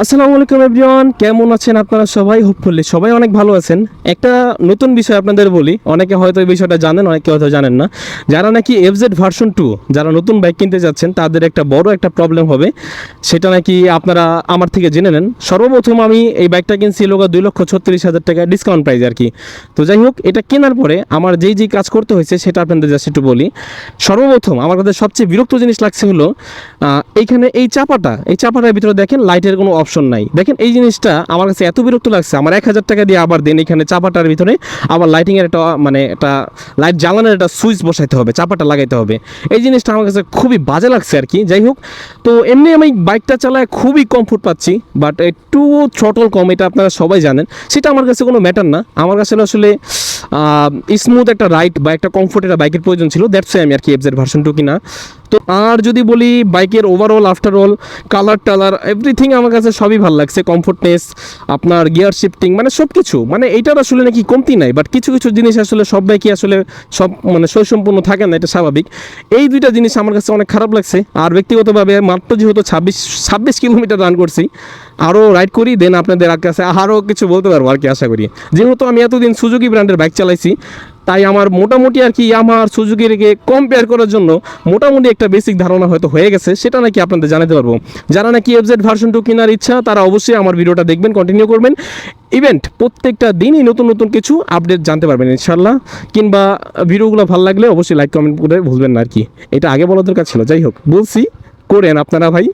আসসালামু আলাইকুম এভরিওয়ান, কেমন আছেন আপনারা সবাই? হোপফুলি সবাই অনেক ভালো আছেন। একটা নতুন বিষয় আপনাদের বলি, অনেকে হয়তো এই বিষয়টা জানেন, অনেকে হয়তো জানেন না। যারা নাকি এফজেড ভার্সন 2 যারা নতুন বাইক কিনতে যাচ্ছেন তাদের একটা বড় একটা প্রবলেম হবে, সেটা নাকি আপনারা আমার থেকে জেনে নেন। সর্বপ্রথম আমি এই বাইকটা কিনছি 2,36,000 টাকা ডিসকাউন্ট প্রাইস আর কি। তো যাই হোক, এটা কেনার পরে আমার যেই কাজ করতে হয়েছে সেটা আপনাদের জাস্ট একটু বলি। সর্বপ্রথম আমার কাছে সবচেয়ে বিরক্ত জিনিস লাগছে হলো এইখানে এই চাপাটার ভিতরে দেখেন লাইটের কোনো অপশন নাই। দেখেন এই জিনিসটা আমার কাছে এত বিরক্ত লাগছে। আমার 1,000 টাকা দিয়ে আবার দেন এখানে চাপাটার ভিতরে আবার লাইটিংয়ের একটা একটা লাইট জ্বালানোর একটা সুইচ বসাইতে হবে, চাপাটা লাগাইতে হবে। এই জিনিসটা আমার কাছে খুবই বাজে লাগছে আর কি। যাই হোক, তো এমনি আমি বাইকটা চালায় খুবই কমফোর্ট পাচ্ছি, বাট একটু থ্রটল কম, এটা আপনারা সবাই জানেন। সেটা আমার কাছে কোনো ম্যাটার না। আমার কাছে আসলে স্মুথ একটা রাইড বা একটা কমফোর্ট একটা বাইকের প্রয়োজন ছিল, দ্যাটস আমি আর কি এফজেড ভার্সন 2 কিনা। তো আর যদি বলি বাইকের ওভারঅল আফটারঅল কালার টালার এভরিথিং আমার কাছে সবই ভালো লাগছে। কমফোর্টনেস, আপনার গিয়ার শিফটিং, মানে সব কিছু, মানে এইটার আসলে নাকি কমতি নাই। বাট কিছু কিছু জিনিস আসলে সব বাইকই আসলে সব মানে সুসম্পূর্ণ থাকে না, এটা স্বাভাবিক। এই দুইটা জিনিস আমার কাছে অনেক খারাপ লাগছে। আর ব্যক্তিগতভাবে মাত্র যেহেতু 26 কিলোমিটার রান করছি, আরও রাইড করি দেন আপনাদের কাছে আরও কিছু বলতে পারবো আর কি, আশা করি। যেহেতু আমি এতদিন সুজুকি ব্র্যান্ডের বাইক চালাইছি, তাই আমার মোটামুটি আর কি ইয়ামাহা আর সুজুকিকে কম্পেয়ার করার জন্য মোটামুটি একটা বেসিক ধারণা হয়তো হয়ে গেছে, সেটা নাকি আপনাদের জানাতে পারবো। যারা নাকি এফজেড ভার্সন 2 কেনার ইচ্ছা তারা অবশ্যই আমার ভিডিওটা দেখবেন, কন্টিনিউ করবেন। ইভেন্ট প্রত্যেকটা দিনই নতুন নতুন কিছু আপডেট জানতে পারবেন ইনশাল্লাহ। কিংবা ভিডিওগুলো ভালো লাগলে অবশ্যই লাইক কমেন্ট করে ভুলবেন না আর কি। এটা আগে বলা দরকার ছিল, যাই হোক বলছি, করেন আপনারা ভাই।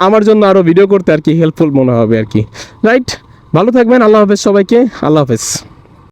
আমার জন্য আরও ভিডিও করতে আর কি হেল্পফুল মনে হবে আর কি। রাইট, ভালো থাকবেন। আল্লাহ হাফেজ সবাইকে, আল্লাহ হাফেজ।